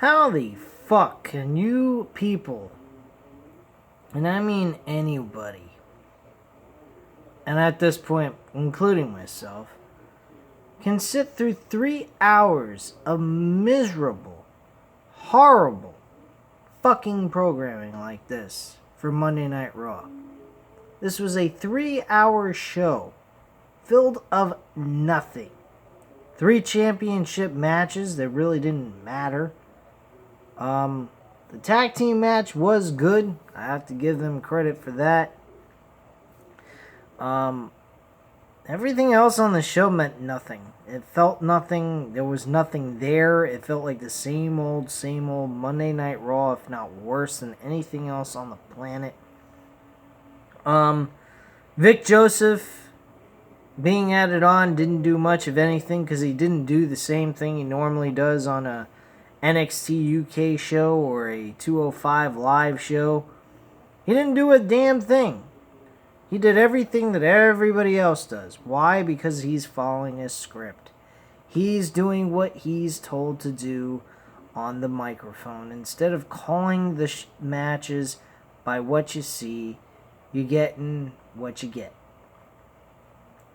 How the fuck can you people, and I mean anybody, and at this point, including myself, can sit through 3 hours of miserable, horrible, fucking programming like this for Monday Night Raw? This was a 3-hour show filled of nothing. 3 championship matches that really didn't matter. The tag team match was good. I have to give them credit for that. Everything else on the show meant nothing. It felt nothing. There was nothing there. It felt like the same old Monday Night Raw, if not worse than anything else on the planet. Vic Joseph being added on didn't do much of anything because he didn't do the same thing he normally does on a NXT UK show or a 205 live show. He didn't do a damn thing. He did everything that everybody else does. Why? Because he's following a script. He's doing what he's told to do on the microphone. Instead of calling the matches by what you see, you're getting what you get.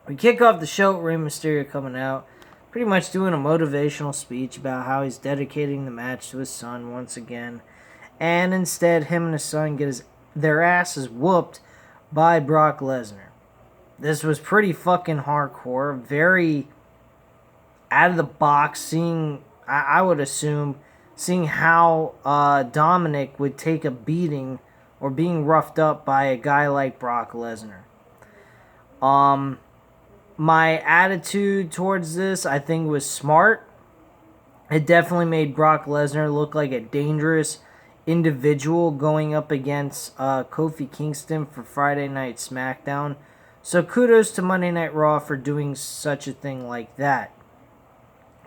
We kick off the show with Rey Mysterio coming out, pretty much doing a motivational speech about how he's dedicating the match to his son once again. And instead, him and his son get their asses whooped by Brock Lesnar. This was pretty fucking hardcore, very out of the box, seeing, I would assume, seeing how Dominic would take a beating or being roughed up by a guy like Brock Lesnar. My attitude towards this, I think, was smart. It definitely made Brock Lesnar look like a dangerous individual going up against Kofi Kingston for Friday Night SmackDown. So kudos to Monday Night Raw for doing such a thing like that.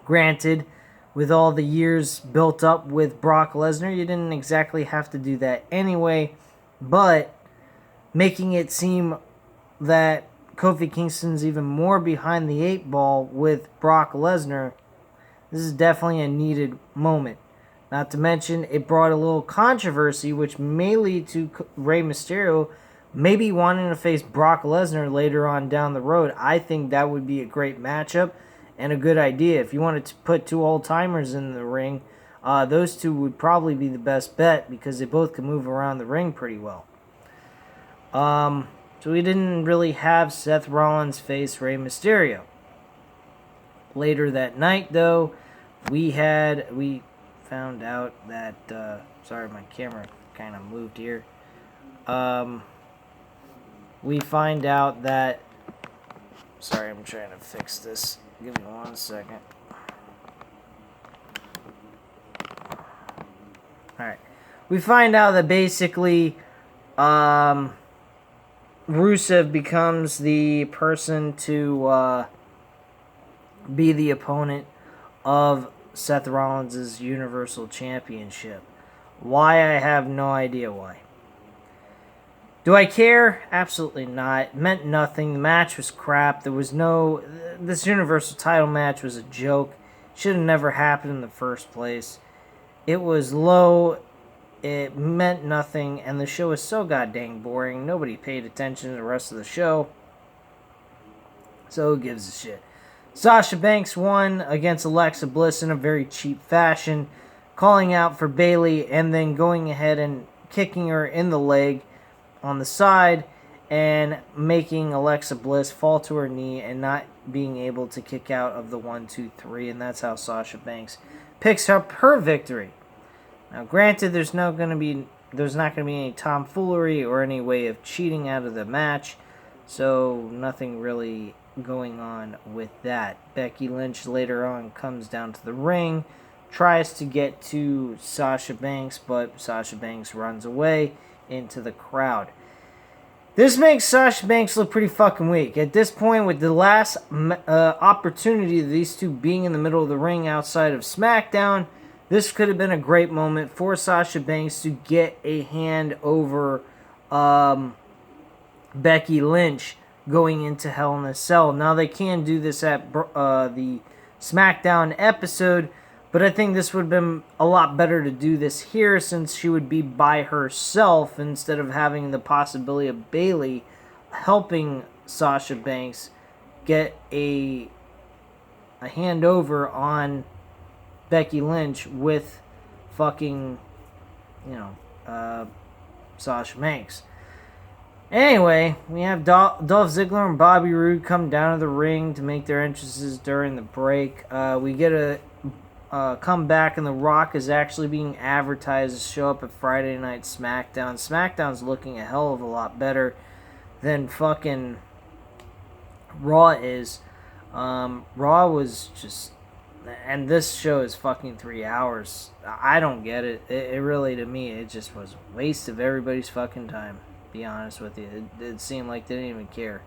Granted, with all the years built up with Brock Lesnar, you didn't exactly have to do that anyway, but making it seem that Kofi Kingston's even more behind the 8 ball with Brock Lesnar, this is definitely a needed moment. Not to mention, it brought a little controversy, which may lead to Rey Mysterio maybe wanting to face Brock Lesnar later on down the road. I think that would be a great matchup and a good idea. If you wanted to put 2 old-timers in the ring, those 2 would probably be the best bet because they both can move around the ring pretty well. So we didn't really have Seth Rollins face Rey Mysterio. Later that night, though, we found out that, sorry, my camera kind of moved here. We find out that, sorry, I'm trying to fix this. Give me 1 second. Alright. We find out that basically, Rusev becomes the person to be the opponent of Seth Rollins' Universal Championship. Why? I have no idea why. Do I care? Absolutely not. It meant nothing. The match was crap. This Universal title match was a joke. Should have never happened in the first place. It was low. It meant nothing, and the show was so goddamn boring. Nobody paid attention to the rest of the show. So who gives a shit? Sasha Banks won against Alexa Bliss in a very cheap fashion, calling out for Bayley and then going ahead and kicking her in the leg on the side and making Alexa Bliss fall to her knee and not being able to kick out of the 1, 2, 3, and that's how Sasha Banks picks up her victory. Now, granted, there's not going to be any tomfoolery or any way of cheating out of the match, so nothing really going on with that. Becky Lynch later on comes down to the ring, tries to get to Sasha Banks, but Sasha Banks runs away into the crowd. This makes Sasha Banks look pretty fucking weak. At this point, with the last opportunity of these 2 being in the middle of the ring outside of SmackDown, this could have been a great moment for Sasha Banks to get a hand over Becky Lynch going into Hell in a Cell. Now, they can do this at the SmackDown episode, But I think this would have been a lot better to do this here, since she would be by herself instead of having the possibility of Bayley helping Sasha Banks get a handover on Becky Lynch with fucking, Sasha Banks. Anyway, we have Dolph Ziggler and Bobby Roode come down to the ring to make their entrances during the break. We get a comeback, and The Rock is actually being advertised to show up at Friday Night SmackDown. SmackDown's looking a hell of a lot better than fucking Raw is. Raw was just... And this show is fucking 3 hours. I don't get it. It really, to me, it just was a waste of everybody's fucking time. Be honest with you. It seemed like they didn't even care.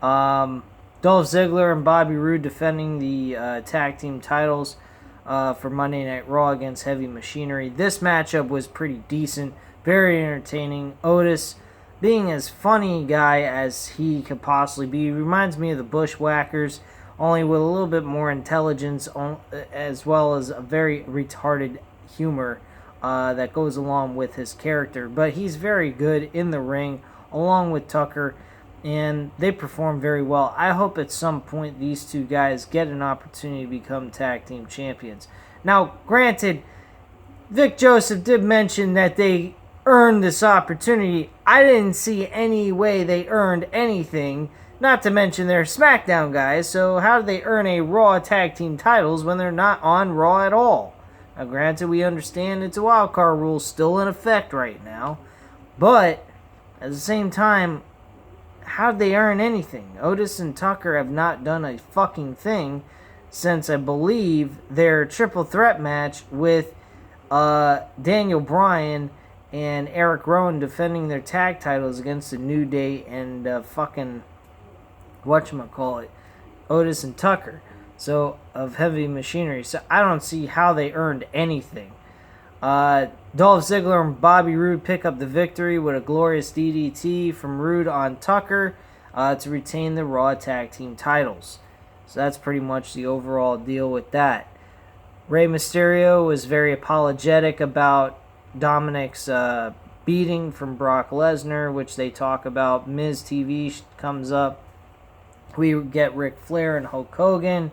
Dolph Ziggler and Bobby Roode defending the tag team titles for Monday Night Raw against Heavy Machinery. This matchup was pretty decent. Very entertaining. Otis, being as funny a guy as he could possibly be, reminds me of the Bushwhackers, only with a little bit more intelligence, as well as a very retarded humor that goes along with his character. But he's very good in the ring, along with Tucker, and they perform very well. I hope at some point these two guys get an opportunity to become tag team champions. Now, granted, Vic Joseph did mention that they earned this opportunity. I didn't see any way they earned anything. Not to mention they're SmackDown guys, so how do they earn a Raw tag team titles when they're not on Raw at all? Now, granted, we understand it's a wildcard rule still in effect right now, but at the same time, how did they earn anything? Otis and Tucker have not done a fucking thing since, I believe, their triple threat match with Daniel Bryan and Eric Rowan defending their tag titles against the New Day and fucking... whatchamacallit, Otis and Tucker, so, of Heavy Machinery. So I don't see how they earned anything. Dolph Ziggler and Bobby Roode pick up the victory with a glorious DDT from Roode on Tucker to retain the Raw Tag Team titles. So that's pretty much the overall deal with that. Rey Mysterio was very apologetic about Dominic's beating from Brock Lesnar, which they talk about. Miz TV comes up. We get Ric Flair and Hulk Hogan.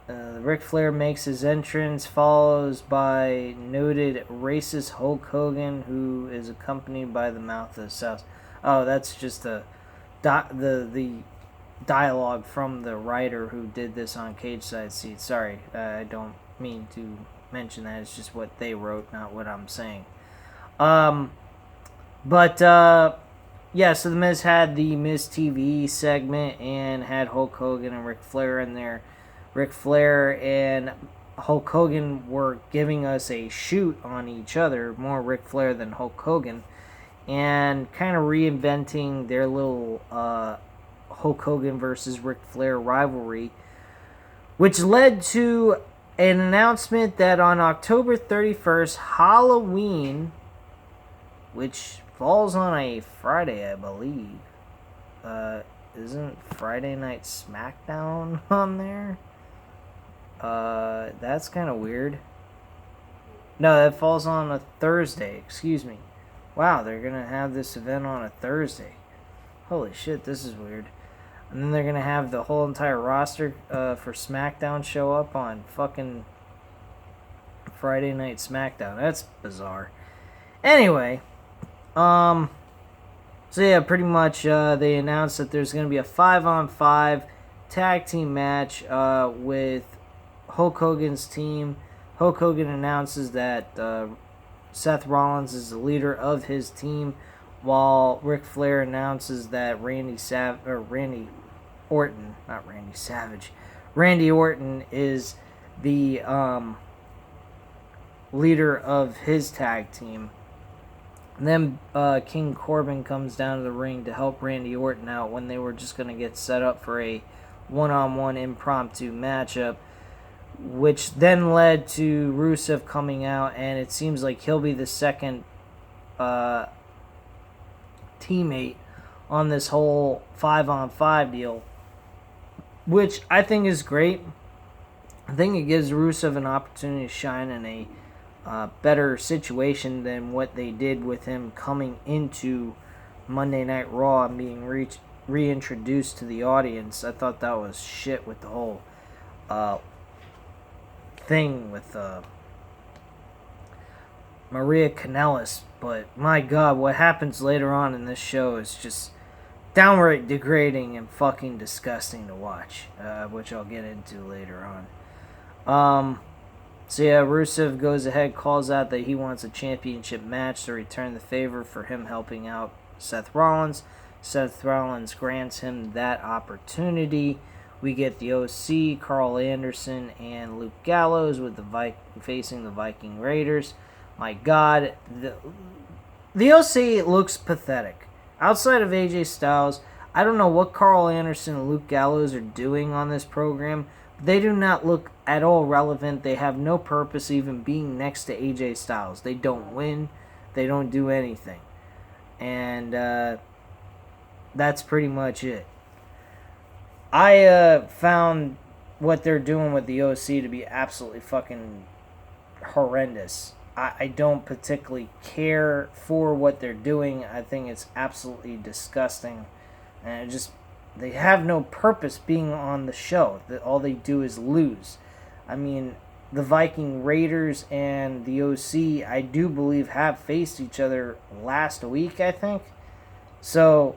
Ric Flair makes his entrance, follows by noted racist Hulk Hogan, who is accompanied by the Mouth of the South. Oh, that's just the dialogue from the writer who did this on Cage Side Seats. Sorry, I don't mean to mention that. It's just what they wrote, not what I'm saying. Yeah, so The Miz had the Miz TV segment and had Hulk Hogan and Ric Flair in there. Ric Flair and Hulk Hogan were giving us a shoot on each other, more Ric Flair than Hulk Hogan, and kind of reinventing their little Hulk Hogan versus Ric Flair rivalry, which led to an announcement that on October 31st, Halloween, which falls on a Friday, I believe. Isn't Friday Night SmackDown on there? That's kind of weird. No, that falls on a Thursday, excuse me. Wow, they're going to have this event on a Thursday. Holy shit, this is weird. And then they're going to have the whole entire roster for SmackDown show up on fucking Friday Night SmackDown. That's bizarre. Anyway, so yeah, pretty much they announced that there's going to be a 5-on-5 tag team match with Hulk Hogan's team. Hulk Hogan announces that Seth Rollins is the leader of his team, while Ric Flair announces that Randy Orton is the leader of his tag team. And then King Corbin comes down to the ring to help Randy Orton out when they were just going to get set up for a one-on-one impromptu matchup, which then led to Rusev coming out, and it seems like he'll be the second teammate on this whole 5-on-5 deal, which I think is great. I think it gives Rusev an opportunity to shine in a better situation than what they did with him coming into Monday Night Raw and being reintroduced to the audience. I thought that was shit with the whole thing with Maria Kanellis. But my God, what happens later on in this show is just downright degrading and fucking disgusting to watch, which I'll get into later on. So yeah, Rusev goes ahead, calls out that he wants a championship match to return the favor for him helping out Seth Rollins. Seth Rollins grants him that opportunity. We get the OC, Carl Anderson, and Luke Gallows with facing the Viking Raiders. My God, the OC looks pathetic. Outside of AJ Styles, I don't know what Carl Anderson and Luke Gallows are doing on this program. They do not look at all relevant. They have no purpose even being next to AJ Styles. They don't win. They don't do anything. And that's pretty much it. I found what they're doing with the OC to be absolutely fucking horrendous. I don't particularly care for what they're doing. I think it's absolutely disgusting. And they have no purpose being on the show. All they do is lose. I mean, the Viking Raiders and the OC, I do believe, have faced each other last week, I think. So,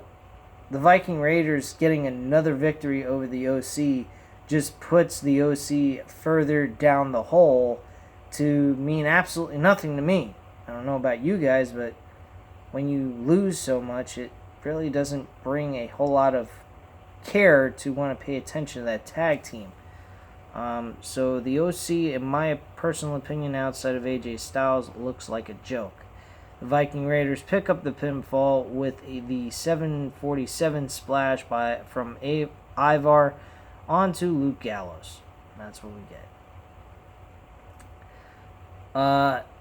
the Viking Raiders getting another victory over the OC just puts the OC further down the hole to mean absolutely nothing to me. I don't know about you guys, but when you lose so much, it really doesn't bring a whole lot of care to want to pay attention to that tag team. So the OC, in my personal opinion, outside of AJ Styles, looks like a joke. The Viking Raiders pick up the pinfall with the 747 splash from Ivar onto Luke Gallows. That's what we get.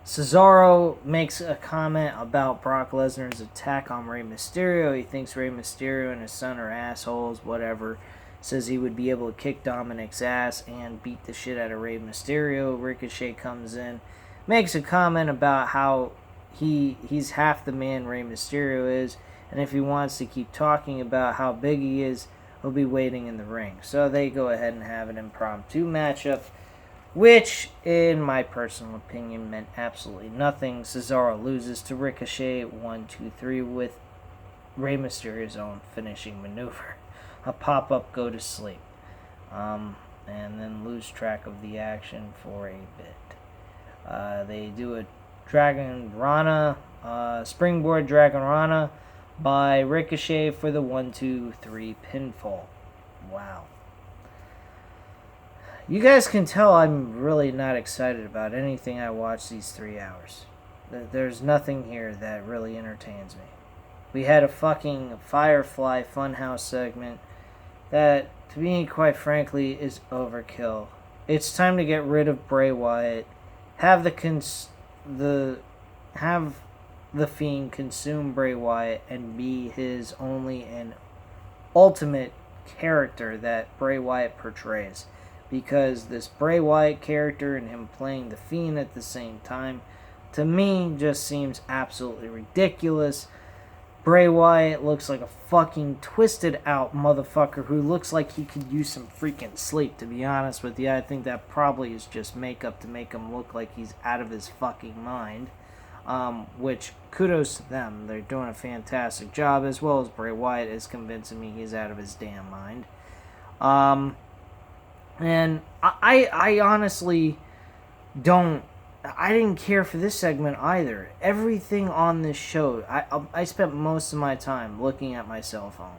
Cesaro makes a comment about Brock Lesnar's attack on Rey Mysterio. He thinks Rey Mysterio and his son are assholes, whatever. Says he would be able to kick Dominic's ass and beat the shit out of Rey Mysterio. Ricochet comes in, makes a comment about how he's half the man Rey Mysterio is, and if he wants to keep talking about how big he is, he'll be waiting in the ring. So they go ahead and have an impromptu matchup, which, in my personal opinion, meant absolutely nothing. Cesaro loses to Ricochet 1-2-3 with Rey Mysterio's own finishing maneuver. A pop-up go to sleep. And then lose track of the action for a bit. They do a Dragon Rana, springboard Dragon Rana by Ricochet for the 1-2-3 pinfall. Wow. You guys can tell I'm really not excited about anything I watch these 3 hours. There's nothing here that really entertains me. We had a fucking Firefly Funhouse segment that, to me, quite frankly, is overkill. It's time to get rid of Bray Wyatt. Have the Fiend consume Bray Wyatt and be his only and ultimate character that Bray Wyatt portrays. Because this Bray Wyatt character and him playing the Fiend at the same time, to me, just seems absolutely ridiculous. Bray Wyatt looks like a fucking twisted out motherfucker who looks like he could use some freaking sleep, to be honest with you. I think that probably is just makeup to make him look like he's out of his fucking mind. Which, kudos to them. They're doing a fantastic job, as well as Bray Wyatt is convincing me he's out of his damn mind. And I honestly I didn't care for this segment either. Everything on this show, I spent most of my time looking at my cell phone.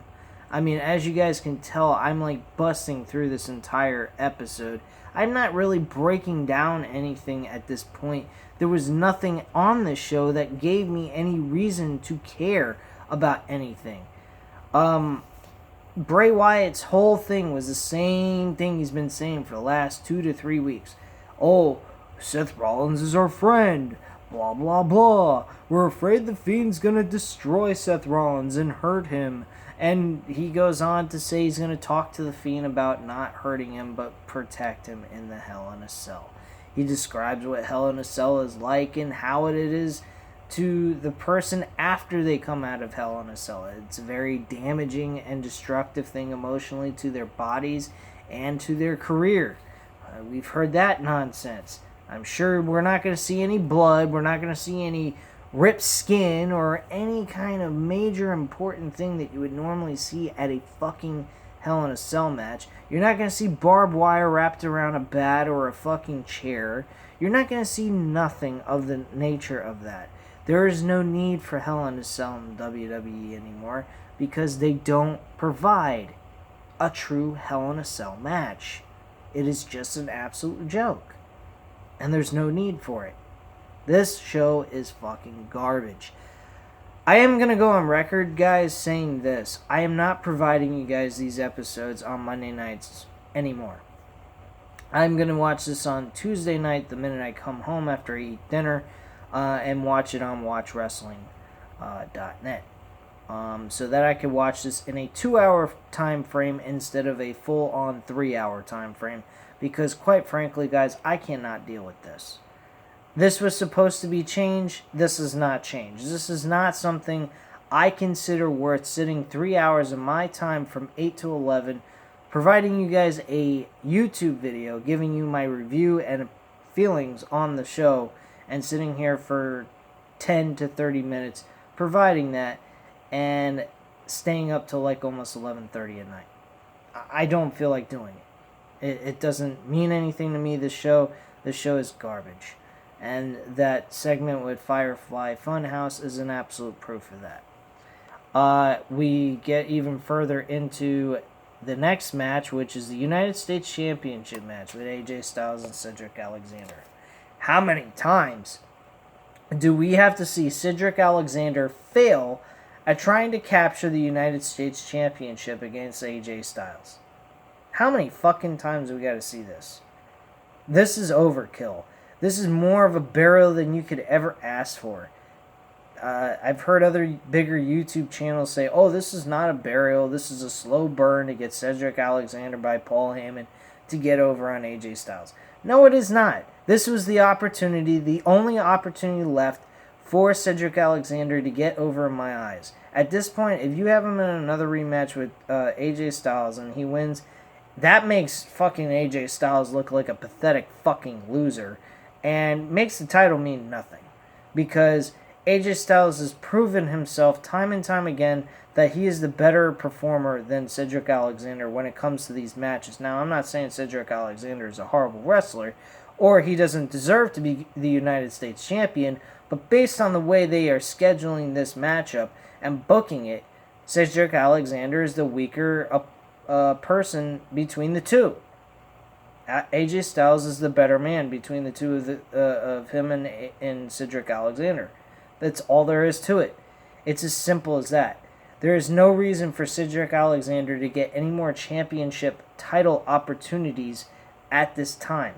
I mean, as you guys can tell, I'm like busting through this entire episode. I'm not really breaking down anything at this point. There was nothing on this show that gave me any reason to care about anything. Bray Wyatt's whole thing was the same thing he's been saying for the last 2 to 3 weeks. Oh, Seth Rollins is our friend. blah blah blah. We're afraid the Fiend's gonna destroy Seth Rollins and hurt him. And he goes on to say he's gonna talk to the Fiend about not hurting him but protect him in the Hell in a Cell. He describes what Hell in a Cell is like and how it is to the person after they come out of Hell in a Cell. It's a very damaging and destructive thing emotionally to their bodies and to their career. We've heard that nonsense. I'm sure we're not going to see any blood. We're not going to see any ripped skin or any kind of major important thing that you would normally see at a fucking Hell in a Cell match. You're not going to see barbed wire wrapped around a bat or a fucking chair. You're not going to see nothing of the nature of that. There is no need for Hell in a Cell in WWE anymore because they don't provide a true Hell in a Cell match. It is just an absolute joke. And there's no need for it. This show is fucking garbage. I am going to go on record, guys, saying this. I am not providing you guys these episodes on Monday nights anymore. I'm going to watch this on Tuesday night the minute I come home after I eat dinner and watch it on watchwrestling.net. So that I can watch this in a 2-hour time frame instead of a full-on 3-hour time frame. Because, quite frankly, guys, I cannot deal with this. This was supposed to be changed. This is not changed. This is not something I consider worth sitting 3 hours of my time from 8 to 11, providing you guys a YouTube video, giving you my review and feelings on the show, and sitting here for 10 to 30 minutes providing that, and staying up till like almost 11:30 at night. I don't feel like doing it. It doesn't mean anything to me, this show. This show is garbage. And that segment with Firefly Funhouse is an absolute proof of that. We get even further into the next match, which is the United States Championship match with AJ Styles and Cedric Alexander. How many times do we have to see Cedric Alexander fail at trying to capture the United States Championship against AJ Styles? How many fucking times do we got to see this? This is overkill. This is more of a burial than you could ever ask for. I've heard other bigger YouTube channels say, oh, this is not a burial. This is a slow burn to get Cedric Alexander by Paul Heyman to get over on AJ Styles. No, it is not. This was the opportunity, the only opportunity left for Cedric Alexander to get over in my eyes. At this point, if you have him in another rematch with AJ Styles and he wins, that makes fucking AJ Styles look like a pathetic fucking loser and makes the title mean nothing. Because AJ Styles has proven himself time and time again that he is the better performer than Cedric Alexander when it comes to these matches. Now, I'm not saying Cedric Alexander is a horrible wrestler or he doesn't deserve to be the United States champion, but based on the way they are scheduling this matchup and booking it, Cedric Alexander is the weaker person between the two. AJ Styles is the better man between the two of him and Cedric Alexander. That's all there is to it. It's as simple as that. There is no reason for Cedric Alexander to get any more championship title opportunities at this time.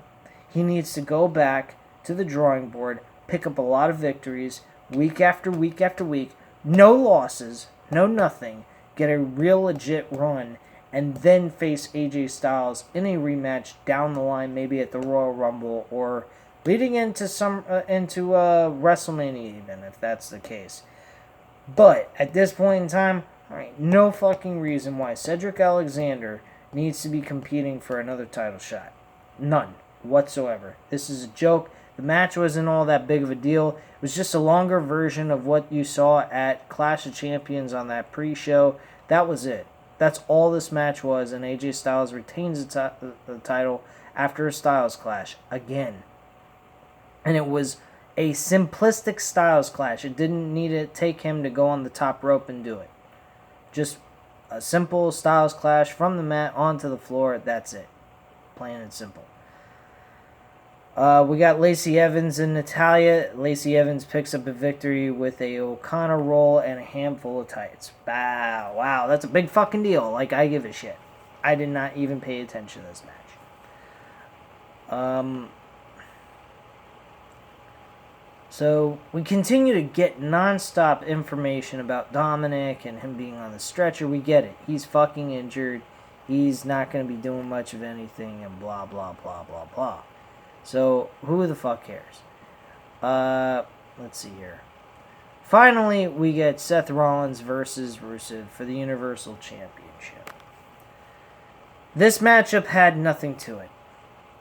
He needs to go back to the drawing board, pick up a lot of victories, week after week after week, no losses, no nothing, get a real legit run, and then face AJ Styles in a rematch down the line, maybe at the Royal Rumble or leading into WrestleMania even, if that's the case. But at this point in time, no fucking reason why Cedric Alexander needs to be competing for another title shot. None whatsoever. This is a joke. The match wasn't all that big of a deal. It was just a longer version of what you saw at Clash of Champions on that pre-show. That was it. That's all this match was, and AJ Styles retains the title after a Styles Clash again. And it was a simplistic Styles Clash. It didn't need to take him to go on the top rope and do it. Just a simple Styles Clash from the mat onto the floor. That's it. Plain and simple. We got Lacey Evans and Natalya. Lacey Evans picks up a victory with a O'Connor roll and a handful of tights. Wow, that's a big fucking deal. Like, I give a shit. I did not even pay attention to this match. So we continue to get non-stop information about Dominic and him being on the stretcher. We get it. He's fucking injured. He's not going to be doing much of anything and blah, blah, blah, blah, blah. So who the fuck cares? Let's see here. Finally, we get Seth Rollins versus Rusev for the Universal Championship. This matchup had nothing to it.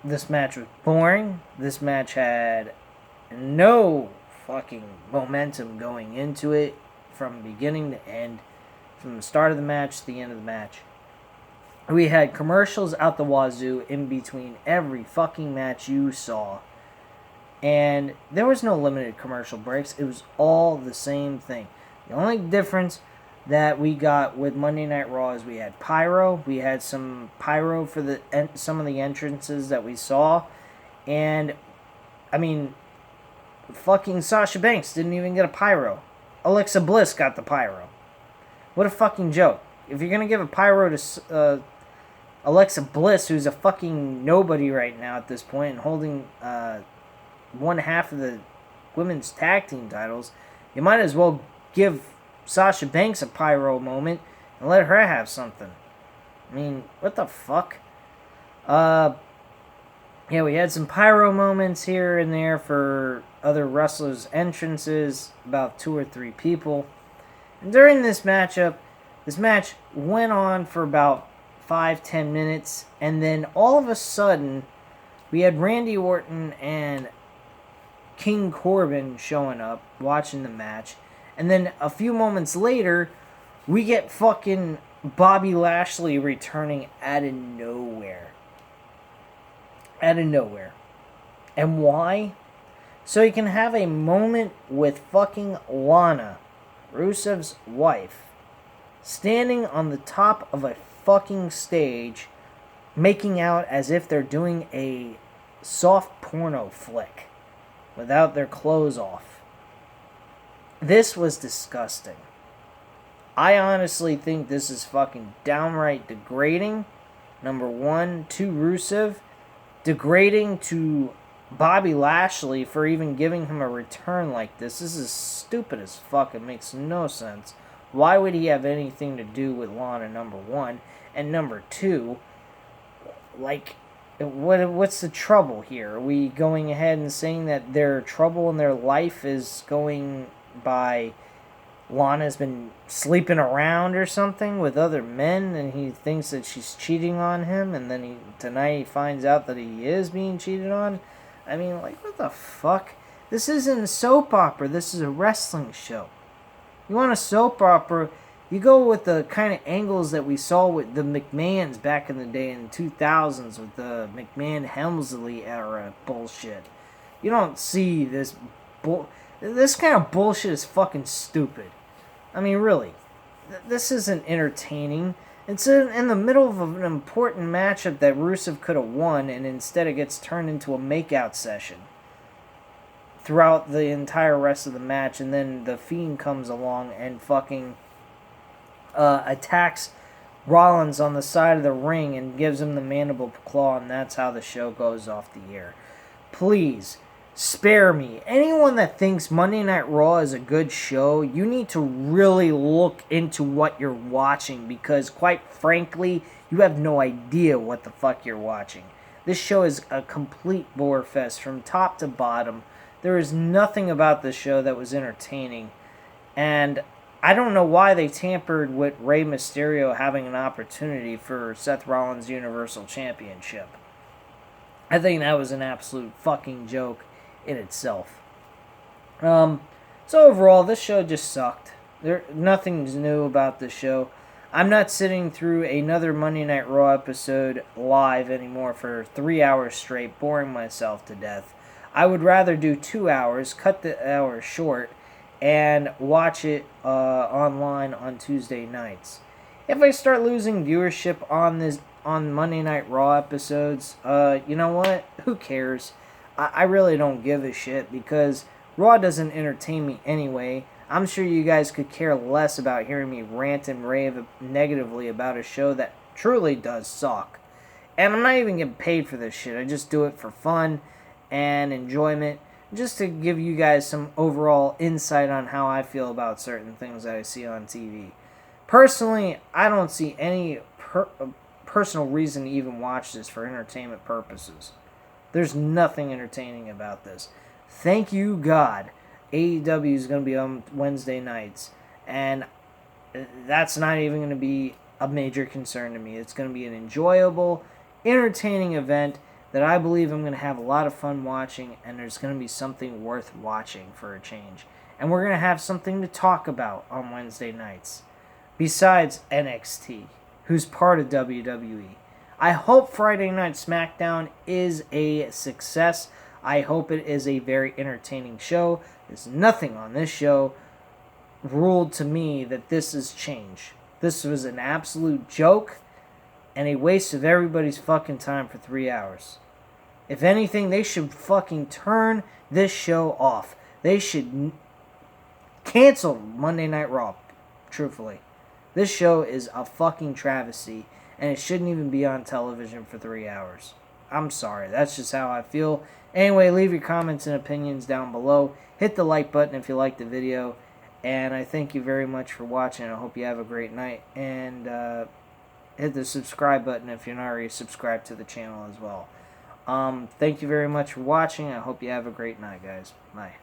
This match was boring. This match had no fucking momentum going into it from beginning to end. From the start of the match to the end of the match. We had commercials out the wazoo in between every fucking match you saw. And there was no limited commercial breaks. It was all the same thing. The only difference that we got with Monday Night Raw is we had pyro. We had some pyro for some of the entrances that we saw. And, I mean, fucking Sasha Banks didn't even get a pyro. Alexa Bliss got the pyro. What a fucking joke. If you're going to give a pyro to Alexa Bliss, who's a fucking nobody right now at this point and holding one half of the women's tag team titles, you might as well give Sasha Banks a pyro moment and let her have something. I mean, what the fuck? Yeah, we had some pyro moments here and there for other wrestlers' entrances, about 2 or 3 people. And during this match went on for about 5-10 minutes, and then all of a sudden, we had Randy Orton and King Corbin showing up, watching the match, and then a few moments later, we get fucking Bobby Lashley returning out of nowhere. Out of nowhere. And why? So he can have a moment with fucking Lana, Rusev's wife, standing on the top of a fucking stage, making out as if they're doing a soft porno flick without their clothes off. This was disgusting. I honestly think this is fucking downright degrading. Number one, to Rusev. Degrading to Bobby Lashley for even giving him a return like this. This is stupid as fuck. It makes no sense. Why would he have anything to do with Lana, number one? And number two, like, what's the trouble here? Are we going ahead and saying that their trouble in their life is going by Lana's been sleeping around or something with other men and he thinks that she's cheating on him, and then tonight he finds out that he is being cheated on? I mean, like, what the fuck? This isn't a soap opera. This is a wrestling show. You want a soap opera, you go with the kind of angles that we saw with the McMahons back in the day in the 2000s with the McMahon-Helmsley era bullshit. You don't see this this kind of bullshit is fucking stupid. I mean, really. This isn't entertaining. It's in the middle of an important matchup that Rusev could have won, and instead it gets turned into a makeout session throughout the entire rest of the match, and then the Fiend comes along and fucking attacks Rollins on the side of the ring and gives him the mandible claw, and that's how the show goes off the air. Please, spare me. Anyone that thinks Monday Night Raw is a good show, you need to really look into what you're watching, because quite frankly, you have no idea what the fuck you're watching. This show is a complete bore fest from top to bottom. There is nothing about this show that was entertaining, and I don't know why they tampered with Rey Mysterio having an opportunity for Seth Rollins' Universal Championship. I think that was an absolute fucking joke in itself. So overall, this show just sucked. Nothing's new about this show. I'm not sitting through another Monday Night Raw episode live anymore for 3 hours straight, boring myself to death. I would rather do 2 hours, cut the hours short, and watch it online on Tuesday nights. If I start losing viewership on Monday Night Raw episodes, you know what? Who cares? I really don't give a shit, because Raw doesn't entertain me anyway. I'm sure you guys could care less about hearing me rant and rave negatively about a show that truly does suck. And I'm not even getting paid for this shit. I just do it for fun and enjoyment. just to give you guys some overall insight on how I feel about certain things that I see on TV. Personally, I don't see any personal reason to even watch this for entertainment purposes. There's nothing entertaining about this. Thank you, God. AEW is going to be on Wednesday nights, and that's not even going to be a major concern to me. It's going to be an enjoyable, entertaining event that I believe I'm going to have a lot of fun watching, and there's going to be something worth watching for a change. And we're going to have something to talk about on Wednesday nights, besides NXT, who's part of WWE. I hope Friday Night SmackDown is a success. I hope it is a very entertaining show. There's nothing on this show ruled to me that this is change. This was an absolute joke and a waste of everybody's fucking time for 3 hours. If anything, they should fucking turn this show off. They should cancel Monday Night Raw, truthfully. This show is a fucking travesty, and it shouldn't even be on television for 3 hours. I'm sorry, that's just how I feel. Anyway, leave your comments and opinions down below. Hit the like button if you liked the video. And I thank you very much for watching. I hope you have a great night. And hit the subscribe button if you're not already subscribed to the channel as well. Thank you very much for watching. I hope you have a great night, guys. Bye.